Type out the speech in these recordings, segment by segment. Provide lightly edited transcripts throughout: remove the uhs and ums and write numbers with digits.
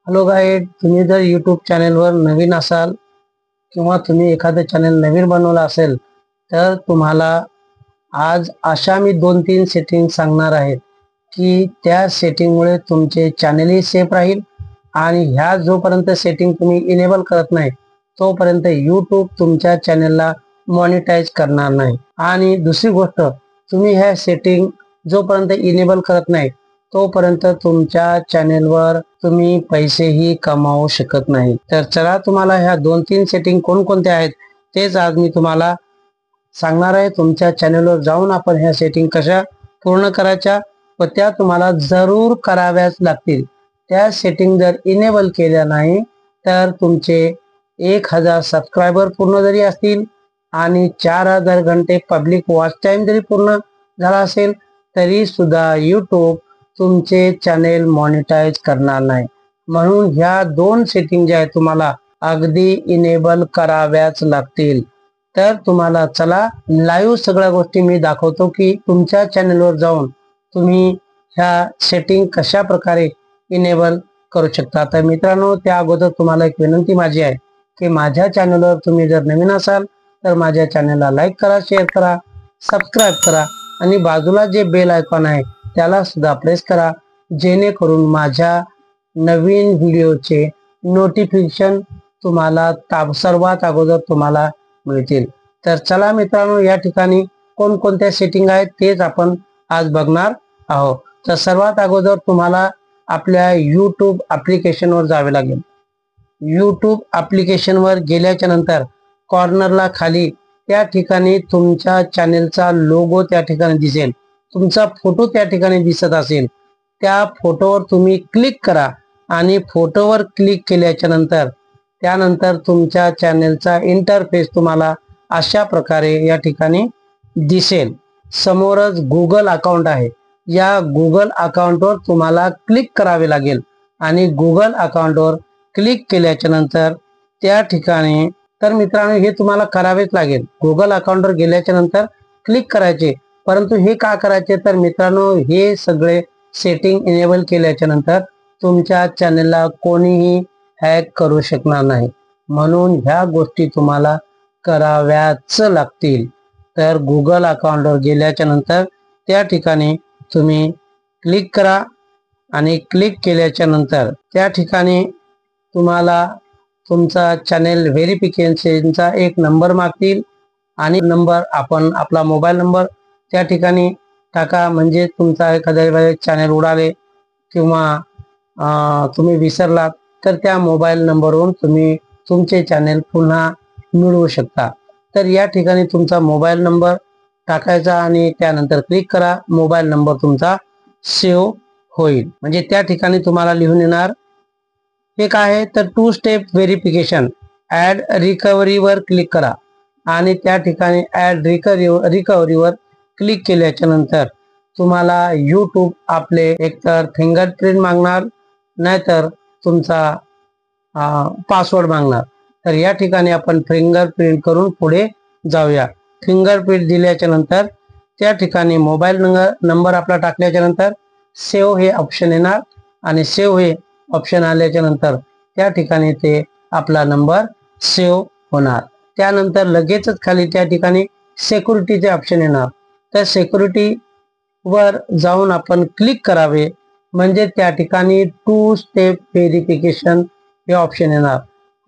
Hello guide, तुम्ही जर YouTube चॅनेलवर नवीन असाल किंवा तुम्ही एखादं चॅनल नवीन बनवलं असेल तर तुम्हाला आज अशा मी 2-3 सेटिंग सांगणार आहे की त्या सेटिंगमुळे तुमचे चॅनलही सेफ राहील आणि ह्या जोपर्यंत सेटिंग तुम्ही इनेबल करत नाही तोपर्यंत यूट्यूब तुमच्या चॅनलला मॉनिटाईज करणार नाही। आणि दुसरी गोष्ट, तुम्ही ह्या सेटिंग जोपर्यंत इनेबल करत नाही तोपर्यंत तुमच्या चॅनेलवर तुम्ही पैसेही कमावू शकत नाही। तर चला, तुम्हाला ह्या 2-3 सेटिंग कोणकोणत्या आहेत तेच आज मी तुम्हाला सांगणार आहे। तुमच्या चॅनलवर जाऊन आपण ह्या सेटिंग कशा पूर्ण करायच्या व त्या तुम्हाला जरूर कराव्याच लागतील। त्या सेटिंग जर इनेबल केल्या नाही तर तुमचे 1000 सबस्क्रायबर पूर्ण जरी असतील आणि 4000 घंटे पब्लिक वॉच टाइम जरी पूर्ण झाला असेल तरी सुद्धा यूट्यूब तुमचे चॅनेल मॉनिटाईज करणार नाही। म्हणून ह्या 2 सेटिंग ज्या आहेत तुम्हाला अगदी इनेबल कराव्याच लागतील। तर तुम्हाला चला लाईव्ह सगळ्या गोष्टी मी दाखवतो की तुमच्या चॅनलवर जाऊन तुम्ही ह्या सेटिंग कशा प्रकारे इनेबल करू शकता। तर मित्रांनो, त्या अगोदर तुम्हाला एक विनंती माझी आहे की माझ्या चॅनलवर तुम्ही जर नवीन असाल तर माझ्या चॅनलला लाईक करा, शेअर करा, सबस्क्राईब करा आणि बाजूला जे बेल आयकॉन आहे त्याला सुद्धा प्रेस करा, जेणेकरून माझ्या नवीन व्हिडिओचे नोटिफिकेशन तुम्हाला सर्वात अगोदर तुम्हाला मिळतील। तर चला मित्रांनो, या ठिकाणी कोणकोणत्या सेटिंग आहेत तेच आपण आज बघणार आहोत। तर सर्वात अगोदर तुम्हाला आपल्या यूट्यूब ॲप्लिकेशनवर जावे लागेल। यूट्यूब ॲप्लिकेशनवर गेल्याच्या नंतर कॉर्नरला खाली त्या ठिकाणी तुमच्या चॅनेलचा लोगो त्या ठिकाणी दिसेल, तुमचा फोटो त्या ठिकाणी दिसत असेल, त्या फोटोवर तुम्ही क्लिक करा आणि फोटोवर क्लिक केल्याच्या नंतर त्यानंतर तुमच्या चॅनेलचा इंटरफेस तुम्हाला अशा प्रकारे या ठिकाणी दिसेल। समोरच गुगल अकाउंट आहे, या गुगल अकाउंटवर तुम्हाला क्लिक करावे लागेल आणि गुगल अकाउंटवर क्लिक केल्याच्या नंतर त्या ठिकाणी तर मित्रांनो हे तुम्हाला करावेच लागेल। गुगल अकाउंटवर गेल्याच्या नंतर क्लिक करायचे, परंतु हे का करायचे तर मित्रांनो हे सगळे सेटिंग इनेबल केल्याच्या नंतर तुमच्या चॅनलला कोणीही हॅक करू शकणार नाही, म्हणून ह्या गोष्टी तुम्हाला कराव्याच लागतील। तर गुगल अकाउंटवर गेल्याच्या नंतर त्या ठिकाणी तुम्ही क्लिक करा आणि क्लिक केल्याच्या नंतर त्या ठिकाणी तुम्हाला तुमचा चॅनेल व्हेरिफिकेशनचा एक नंबर मागतील आणि नंबर आपण आपला मोबाईल नंबर त्या ठिकाणी टाका, म्हणजे तुमचा एखाद्या वेळेस चॅनेल उडाले किंवा तुम्ही विसरलात तर त्या मोबाईल नंबरवरून तुम्ही तुमचे चॅनेल पुन्हा मिळवू शकता। तर या ठिकाणी तुमचा मोबाईल नंबर टाकायचा आणि त्यानंतर क्लिक करा, मोबाईल नंबर तुमचा सेव्ह होईल। म्हणजे त्या ठिकाणी तुम्हाला लिहून येणार हे काय आहे तर 2 स्टेप व्हेरिफिकेशन, ऍड रिकव्हरीवर क्लिक करा आणि त्या ठिकाणी ऍड रिकव्हरीवर क्लिक केल्याच्या नंतर तुम्हाला यूट्यूब आपले एकतर फिंगरप्रिंट मागणार नाहीतर तुमचा पासवर्ड मागणार। तर या ठिकाणी आपण फिंगरप्रिंट करून पुढे जाऊया। फिंगरप्रिंट दिल्याच्या नंतर त्या ठिकाणी मोबाईल नंबर आपला टाकल्याच्या नंतर सेव्ह हे ऑप्शन येणार आणि सेव्ह हे ऑप्शन आल्याच्या नंतर त्या ठिकाणी ते आपला नंबर सेव्ह होणार। त्यानंतर लगेचच खाली त्या ठिकाणी सिक्युरिटीचे ऑप्शन येणार, तर सिक्युरिटी वर जाऊन आपण क्लिक करावे, म्हणजे त्या ठिकाणी 2 स्टेप व्हेरिफिकेशन हे ऑप्शन येणार।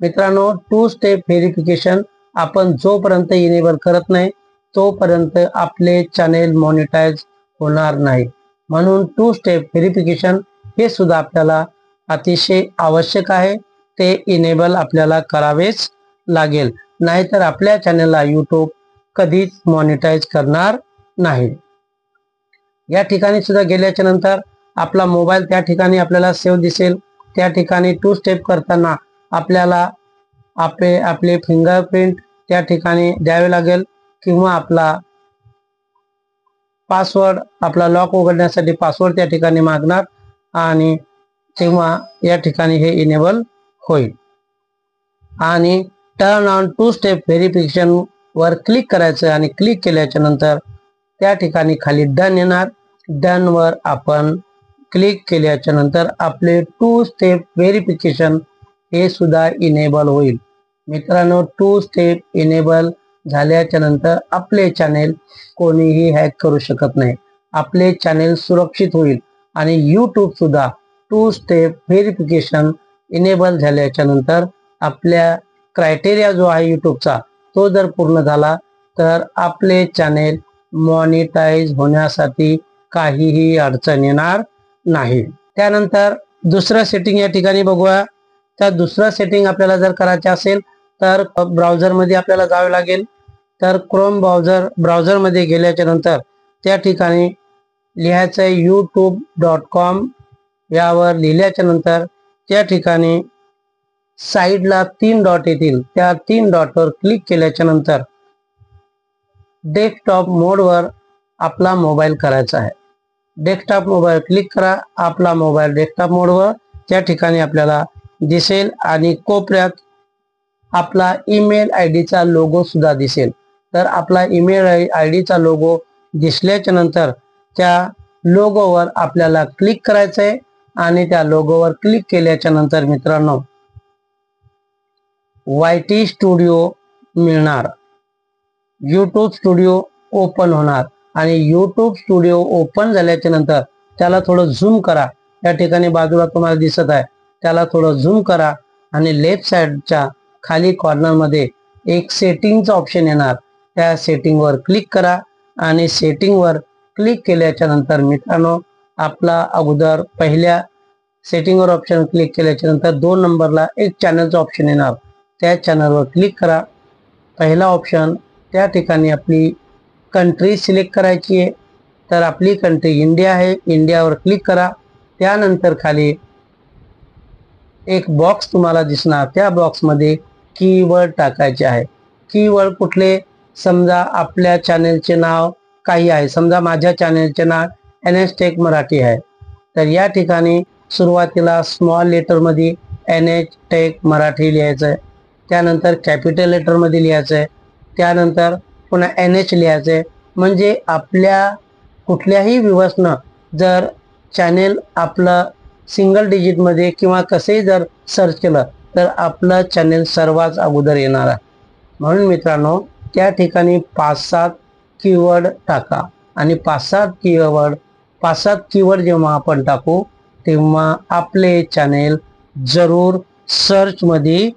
मित्रांनो, 2 स्टेप व्हेरिफिकेशन आपण जोपर्यंत इनेबल करत नाही तोपर्यंत आपले चॅनेल मॉनिटाईज होणार नाही, म्हणून 2 स्टेप व्हेरिफिकेशन हे सुद्धा आपल्याला अतिशय आवश्यक आहे, ते इनेबल आपल्याला करावेच लागेल, नाहीतर आपल्या चॅनलला यूट्यूब कधीच मॉनिटाईज करणार नाही। या ठिकाणी सुद्धा गेल्याच्या नंतर आपला मोबाईल त्या ठिकाणी आपल्याला सेव्ह दिसेल, त्या ठिकाणी 2 स्टेप करताना आपल्याला आपले फिंगरप्रिंट त्या ठिकाणी द्यावे लागेल किंवा आपला पासवर्ड, आपला लॉक उघडण्यासाठी पासवर्ड त्या ठिकाणी मागणार आणि तेव्हा या ठिकाणी हे इनेबल होईल। आणि टर्न ऑन 2 स्टेप व्हेरिफिकेशन वर क्लिक करायचं आणि क्लिक केल्याच्या नंतर त्या ठिकाणी खाली डन येणार, डन वर आपण क्लिक केल्याच्या नंतर आपले 2 स्टेप व्हेरिफिकेशन हे सुद्धा इनेबल होईल. मित्रांनो, 2 स्टेप इनेबल झाल्याच्या नंतर आपले चॅनेल कोणीही हॅक करू शकत नाही. आपले चॅनेल सुरक्षित होईल आणि यूट्यूब सुद्धा 2 स्टेप व्हेरिफिकेशन इनेबल झाल्याच्या नंतर आपल्या क्रायटेरिया जो आहे यूट्यूबचा तो जर पूर्ण झाला तर आपले चॅनेल मॉनिटाईज होण्यासाठी काहीही अडचण येणार नाही. त्यानंतर दुसरं सेटिंग या ठिकाणी बघूया. तर दुसरं सेटिंग आपल्याला जर करायचं असेल तर ब्राउझर मध्ये आपल्याला जावे लागेल. तर क्रोम ब्राउझर मध्ये गेल्याच्या नंतर त्या ठिकाणी लिहायचं आहे youtube.com. यावर लिहिल्याच्या नंतर त्या ठिकाणी साईडला 3 डॉट येतील. त्या 3 डॉटवर क्लिक केल्याच्या नंतर डेस्कटॉप मोडवर आपला मोबाईल करायचा आहे. डेस्कटॉप मोबाईल क्लिक करा. आपला मोबाईल डेस्कटॉप मोडवर त्या ठिकाणी आपल्याला दिसेल आणि कोपऱ्यात आपला ईमेल आयडीचा लोगो सुद्धा दिसेल. तर आपला ईमेल आयडीचा लोगो दिसल्याच्या नंतर त्या लोगोवर आपल्याला क्लिक करायचं आहे आणि त्या लोगोवर क्लिक केल्याच्या नंतर मित्रांनो YT स्टुडिओ मिळणार. यूट्यूब स्टुडिओ ओपन होणार आणि यूट्यूब स्टुडिओ ओपन झाल्याच्या नंतर त्याला थोडं झूम करा. या ठिकाणी बाजूला तुम्हाला दिसत आहे त्याला थोडं झूम करा आणि लेफ्ट साइडच्या खाली कॉर्नर मध्ये एक सेटिंगचा ऑप्शन येणार. त्या सेटिंगवर क्लिक करा आणि सेटिंगवर क्लिक केल्याच्या नंतर मित्रांनो आपला अगोदर पहिल्या सेटिंगवर ऑप्शन क्लिक केल्याच्या नंतर 2 नंबरला एक चॅनलचा ऑप्शन येणार. त्या चॅनलवर क्लिक करा. पहिला ऑप्शन त्या ठिकाणी आपली कंट्री सिलेक्ट करायची आहे. तर आपली कंट्री इंडिया आहे. इंडियावर क्लिक करा. त्यानंतर खाली एक बॉक्स तुम्हाला दिसणार. त्या बॉक्समध्ये कीवर्ड टाकायचे आहे. कीवर्ड कुठले? समजा आपल्या चॅनलचे नाव काही आहे. समजा माझ्या चॅनलचे नाव NS टेक मराठी आहे. तर या ठिकाणी सुरुवातीला स्मॉल लेटर मध्ये NH टेक मराठी लिहायचं आहे. त्यानंतर कॅपिटल लेटर मध्ये लिहायचं आहे. त्यानंतर पुन्हा NH लिहायचं आहे. म्हणजे आपल्या कुठल्याही व्ह्यूअर्सनं जर चॅनेल आपलं सिंगल डिजिट मध्ये किंवा कसेही जर सर्च केलं तर आपलं चॅनेल सर्वात अगोदर येणार आहे. म्हणून मित्रांनो त्या ठिकाणी 5-7 कीवर्ड टाका आणि 5-7 कीवर्ड जेव्हा आपण टाकू तेव्हा आपले चॅनेल जरूर सर्च मध्ये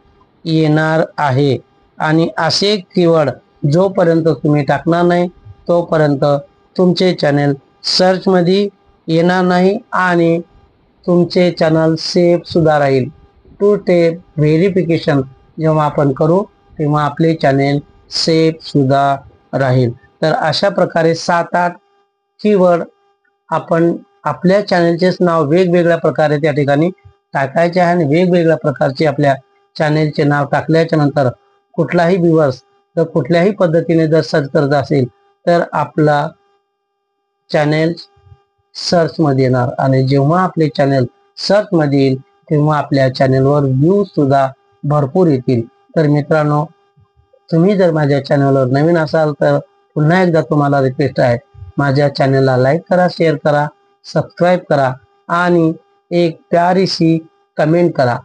येणार आहे. आणि असे कीवर्ड जोपर्यंत तुम्ही टाकणार नाही तोपर्यंत तुमचे चॅनेल सर्च मध्ये येणार नाही आणि तुमचे चॅनल सेफ सुद्धा राहील. 2 स्टेप व्हेरिफिकेशन जेव्हा आपण करू तेव्हा आपले चॅनेल सेफ सुद्धा राहील. तर अशा प्रकारे 7-8 कीवर्ड आपण आपल्या चॅनलचे नाव वेगवेगळ्या प्रकारे त्या ठिकाणी टाकायचे आहे आणि वेगवेगळ्या प्रकारचे आपल्या चॅनलचे नाव टाकल्याच्या नंतर कुठलाही व्ह्यूअर्स जर कुठल्याही पद्धतीने जर सर्च करत असेल तर आपला चॅनेल सर्च मध्ये येणार आणि जेव्हा आपले चॅनेल सर्च मध्ये येईल तेव्हा आपल्या चॅनेलवर व्ह्यूज सुद्धा भरपूर येतील. तर मित्रांनो तुम्ही जर माझ्या चॅनलवर नवीन असाल तर पुन्हा एकदा तुम्हाला रिक्वेस्ट आहे माझ्या चॅनलला लाईक करा, शेअर करा, सबस्क्राईब करा आणि एक प्यारीशी कमेंट करा.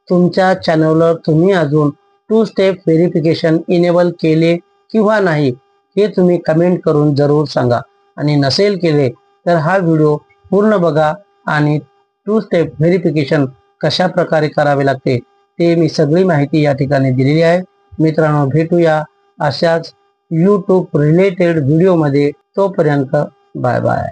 तुमच्या चॅनलवर तुम्ही अजून 2 स्टेप व्हेरिफिकेशन इनेबल केले किंवा नाही हे तुम्ही कमेंट करून जरूर सांगा. आणि नसेल केले तर हा व्हिडिओ पूर्ण बघा आणि 2 स्टेप व्हेरिफिकेशन कशा प्रकारे करावे लागते ते मी सगळी माहिती या ठिकाणी दिलेली आहे. मित्रांनो भेटूया अशाच YouTube रिलेटेड व्हिडिओ मध्ये. तोपर्यंत बाय बाय.